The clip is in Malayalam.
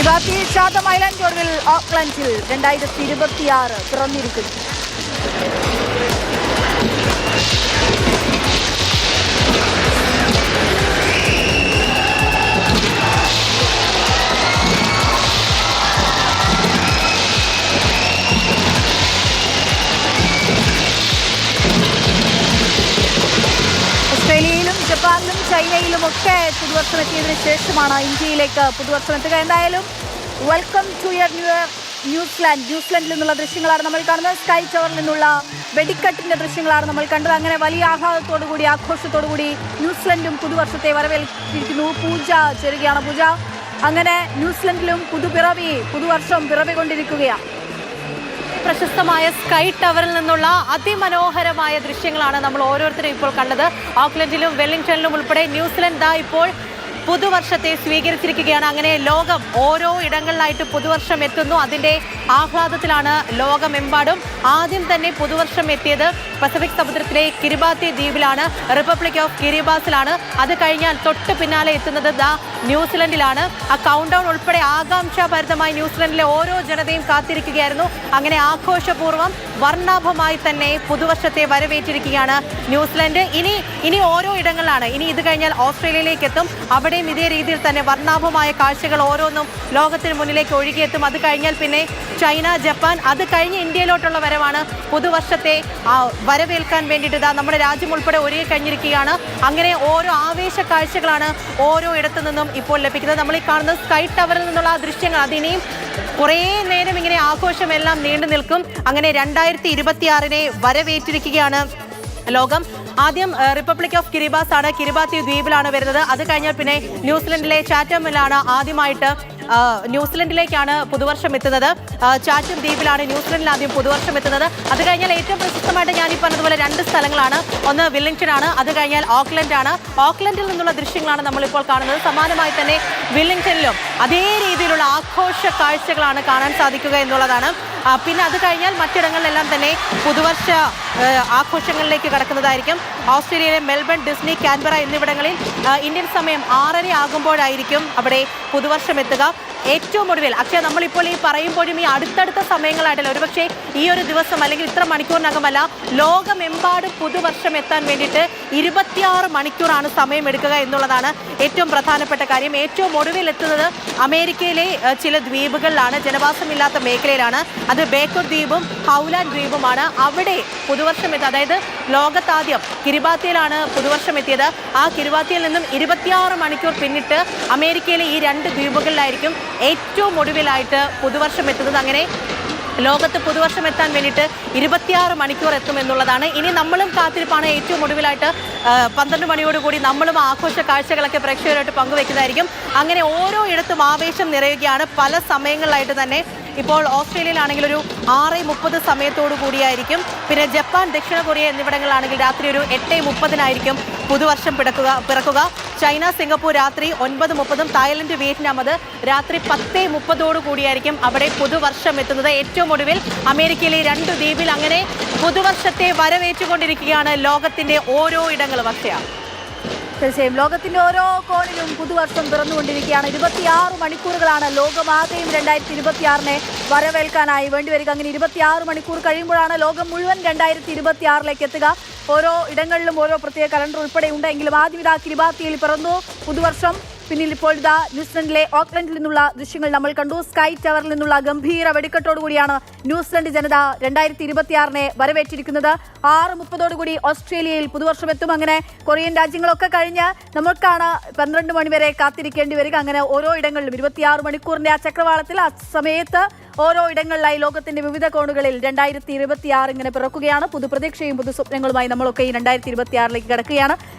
കിരിബാത്തി ചാത്തം ഐലൻഡ് ഒടുവിൽ ഓക്ലൻഡിൽ 2026 പിറന്നിരിക്കുന്നു. ഓസ്ട്രേലിയയിലും ജപ്പാനിലും ചൈനയിലും ഒക്കെ പുതുവർഷം എത്തിയതിനു ശേഷമാണ് ഇന്ത്യയിലേക്ക് പുതുവർഷം എത്തുക. എന്തായാലും വെൽക്കം ടു യുവർ ന്യൂസിലാൻഡിൽ നിന്നുള്ള ദൃശ്യങ്ങളാണ് നമ്മൾ കാണുന്നത്. സ്കൈ ടവറിൽ നിന്നുള്ള വെടിക്കെട്ടിന്റെ ദൃശ്യങ്ങളാണ് നമ്മൾ കണ്ടത്. അങ്ങനെ വലിയ ആഹ്ലാദത്തോടുകൂടി ആഘോഷത്തോടുകൂടി ന്യൂസിലൻഡും പുതുവർഷത്തെ വരവേൽപ്പിക്കുന്നു. പൂജ ചേരുകയാണ്. പൂജ, അങ്ങനെ ന്യൂസിലൻഡിലും പുതുവർഷം പിറവി കൊണ്ടിരിക്കുകയാണ്. പ്രശസ്തമായ സ്കൈ ടവറിൽ നിന്നുള്ള അതിമനോഹരമായ ദൃശ്യങ്ങളാണ് നമ്മൾ ഓരോരുത്തരും ഇപ്പോൾ കണ്ടത്. ഓക്ലൻഡിലും വെല്ലിംഗ്ടണിലും ഉൾപ്പെടെ ന്യൂസിലൻഡ് ഇപ്പോൾ പുതുവർഷത്തെ സ്വീകരിച്ചിരിക്കുകയാണ്. അങ്ങനെ ലോകം ഓരോ ഇടങ്ങളിലായിട്ട് പുതുവർഷം എത്തുന്നു. അതിൻ്റെ ആഹ്ലാദത്തിലാണ് ലോകമെമ്പാടും. ആദ്യം തന്നെ പുതുവർഷം എത്തിയത് പസഫിക് സമുദ്രത്തിലെ കിരിബാത്തി ദ്വീപിലാണ്, റിപ്പബ്ലിക് ഓഫ് കിരിബാസിലാണ്. അത് കഴിഞ്ഞാൽ തൊട്ട് പിന്നാലെ എത്തുന്നത് ന്യൂസിലൻഡിലാണ്. ആ കൗണ്ട് ഡൗൺ ഉൾപ്പെടെ ആകാംക്ഷാഭരിതമായി ന്യൂസിലൻഡിലെ ഓരോ ജനതയും കാത്തിരിക്കുകയായിരുന്നു. അങ്ങനെ ആഘോഷപൂർവ്വം വർണ്ണാഭമായി തന്നെ പുതുവർഷത്തെ വരവേറ്റിരിക്കുകയാണ് ന്യൂസിലൻഡ്. ഇനി ഓരോ ഇടങ്ങളിലാണ്. ഇനി ഇത് കഴിഞ്ഞാൽ ഓസ്ട്രേലിയയിലേക്ക് എത്തും. അവിടെയും ഇതേ രീതിയിൽ തന്നെ വർണ്ണാഭമായ കാഴ്ചകൾ ഓരോന്നും ലോകത്തിന് മുന്നിലേക്ക് ഒഴുകിയെത്തും. അത് കഴിഞ്ഞാൽ പിന്നെ ചൈന, ജപ്പാൻ, അത് കഴിഞ്ഞ് ഇന്ത്യയിലോട്ടുള്ള വരവാണ്. പുതുവർഷത്തെ വരവേൽക്കാൻ വേണ്ടിയിട്ട് നമ്മുടെ രാജ്യം ഉൾപ്പെടെ ഒരുങ്ങി കഴിഞ്ഞിരിക്കുകയാണ്. അങ്ങനെ ഓരോ ആവേശ കാഴ്ചകളാണ് ഓരോ ഇടത്തു നിന്നും ഇപ്പോൾ ലഭിക്കുന്നത്. നമ്മൾ ഈ കാണുന്ന സ്കൈ ടവറിൽ നിന്നുള്ള ആ ദൃശ്യങ്ങൾ, അതിനെയും കുറേ നേരം ഇങ്ങനെ ആഘോഷമെല്ലാം നീണ്ടു നിൽക്കും. അങ്ങനെ 2026 വരവേറ്റിരിക്കുകയാണ് ലോകം. ആദ്യം റിപ്പബ്ലിക് ഓഫ് കിരിബാസ് ആണ്, കിരിബാത്തി ദ്വീപിലാണ് വരുന്നത്. അത് കഴിഞ്ഞാൽ പിന്നെ ന്യൂസിലൻഡിലെ ചാറ്റമിലാണ് ആദ്യമായിട്ട് ന്യൂസിലൻഡിലേക്കാണ് പുതുവർഷം എത്തുന്നത്. ചാറ്റം ദ്വീപിലാണ് ന്യൂസിലൻഡിൽ ആദ്യം പുതുവർഷം എത്തുന്നത്. അത് കഴിഞ്ഞാൽ ഏറ്റവും പ്രശസ്തമായിട്ട് ഞാനീ പറഞ്ഞതുപോലെ 2 സ്ഥലങ്ങളാണ്. ഒന്ന് വെല്ലിംഗ്ടൺ ആണ്, അത് കഴിഞ്ഞാൽ ഓക്ലൻഡ് ആണ്. ഓക്ലൻഡിൽ നിന്നുള്ള ദൃശ്യങ്ങളാണ് നമ്മളിപ്പോൾ കാണുന്നത്. സമാനമായി തന്നെ വെല്ലിംഗ്ടണിലും അതേ രീതിയിലുള്ള ആഘോഷ കാഴ്ചകളാണ് കാണാൻ സാധിക്കുക എന്നുള്ളതാണ്. പിന്നെ അത് കഴിഞ്ഞാൽ മറ്റിടങ്ങളിലെല്ലാം തന്നെ പുതുവർഷ ആഘോഷങ്ങളിലേക്ക് കടക്കുന്നതായിരിക്കും. ഓസ്ട്രേലിയയിലെ മെൽബൺ, ഡിസ്നി, കാൻബറ എന്നിവിടങ്ങളിൽ ഇന്ത്യൻ സമയം 6:30 ആകുമ്പോഴായിരിക്കും അവിടെ പുതുവർഷം എത്തുക. ഏറ്റവും ഒടുവിൽ നമ്മളിപ്പോൾ ഈ പറയുമ്പോഴും ഈ അടുത്തടുത്ത സമയങ്ങളായിട്ടല്ല, ഒരുപക്ഷെ ഈ ഒരു ദിവസം അല്ലെങ്കിൽ ഇത്ര മണിക്കൂറിനകമല്ല, ലോകമെമ്പാടും പുതുവർഷം എത്താൻ വേണ്ടിയിട്ട് 26 മണിക്കൂറാണ് സമയമെടുക്കുക എന്നുള്ളതാണ് ഏറ്റവും പ്രധാനപ്പെട്ട കാര്യം. ഏറ്റവും ഒടുവിൽ എത്തുന്നത് അമേരിക്കയിലെ ചില ദ്വീപുകളിലാണ്, ജനവാസമില്ലാത്ത മേഖലയിലാണ്. അത് ബേക്കർ ദ്വീപും ഹൗലാൻഡ് ദ്വീപുമാണ്. അവിടെ പുതുവർഷം എത്തുക, അതായത് ലോകത്താദ്യം കിരിബാത്തിയിലാണ് പുതുവർഷം എത്തിയത്. ആ കിരിബാത്തിയിൽ നിന്നും 26 മണിക്കൂർ പിന്നിട്ട് അമേരിക്കയിലെ ഈ 2 ദ്വീപുകളിലായിരിക്കും ഏറ്റവും ഒടുവിലായിട്ട് പുതുവർഷം എത്തുന്നത്. അങ്ങനെ ലോകത്ത് പുതുവർഷം എത്താൻ വേണ്ടിയിട്ട് 26 മണിക്കൂർ എത്തും എന്നുള്ളതാണ്. ഇനി നമ്മളും കാത്തിരിപ്പാണ്. ഏറ്റവും ഒടുവിലായിട്ട് 12 മണിയോടുകൂടി നമ്മളും ആഘോഷ കാഴ്ചകളൊക്കെ പ്രേക്ഷകരായിട്ട് പങ്കുവെക്കുന്നതായിരിക്കും. അങ്ങനെ ഓരോ ഇടത്തും ആവേശം നിറയുകയാണ്. പല സമയങ്ങളിലായിട്ട് തന്നെ ഇപ്പോൾ ഓസ്ട്രേലിയയിലാണെങ്കിൽ ഒരു 6:30 സമയത്തോടു കൂടിയായിരിക്കും. പിന്നെ ജപ്പാൻ, ദക്ഷിണ കൊറിയ എന്നിവിടങ്ങളിലാണെങ്കിൽ രാത്രി ഒരു 8:30 പുതുവർഷം പിറക്കുക. ചൈന, സിംഗപ്പൂർ രാത്രി 9:30, തായ്ലൻഡ്, വിയറ്റ്നാം അത് രാത്രി 10:30 കൂടിയായിരിക്കും അവിടെ പുതുവർഷം എത്തുന്നത്. ഏറ്റവും ഒടുവിൽ അമേരിക്കയിലെ 2 ദ്വീപിൽ അങ്ങനെ പുതുവർഷത്തെ വരവേറ്റുകൊണ്ടിരിക്കുകയാണ് ലോകത്തിന്റെ ഓരോ ഇടങ്ങളും. അക്ഷയാണ് തീർച്ചയായും ലോകത്തിന്റെ ഓരോ കോണിലും പുതുവർഷം പിറന്നുകൊണ്ടിരിക്കുകയാണ്. 26 മണിക്കൂറുകളാണ് ലോകമാകെയും 2026 വരവേൽക്കാനായി വേണ്ടിവരിക. അങ്ങനെ 26 മണിക്കൂർ കഴിയുമ്പോഴാണ് ലോകം മുഴുവൻ 2026 എത്തുക. ഓരോ ഇടങ്ങളിലും ഓരോ പ്രത്യേക കലണ്ടർ ഉൾപ്പെടെ ഉണ്ടെങ്കിലും ആദ്യം കിരിബാത്തിയിൽ പിറന്നു പുതുവർഷം. പിന്നിൽ ഇപ്പോൾ ന്യൂസിലൻഡിലെ ഓക്ലൻഡിൽ നിന്നുള്ള ദൃശ്യങ്ങൾ നമ്മൾ കണ്ടു. സ്കൈ ടവറിൽ നിന്നുള്ള ഗംഭീര വെടിക്കെട്ടോടുകൂടിയാണ് ന്യൂസിലൻഡ് ജനത 2026 വരവേറ്റിരിക്കുന്നത്. 6:30 ഓസ്ട്രേലിയയിൽ പുതുവർഷം എത്തും. അങ്ങനെ കൊറിയൻ രാജ്യങ്ങളൊക്കെ കഴിഞ്ഞ് നമുക്കാണ് 12 മണി വരെ കാത്തിരിക്കേണ്ടി വരിക. അങ്ങനെ ഓരോ ഇടങ്ങളിലും 26 മണിക്കൂറിന്റെ ആ ചക്രവാളത്തിൽ ആ സമയത്ത് ഓരോ ഇടങ്ങളിലായി ലോകത്തിന്റെ വിവിധ കോണുകളിൽ 2026 ഇങ്ങനെ പിറക്കുകയാണ്. പുതുപ്രതീക്ഷയും പുതുസ്വപ്നങ്ങളുമായി നമ്മളൊക്കെ ഈ 2026 കടക്കുകയാണ്.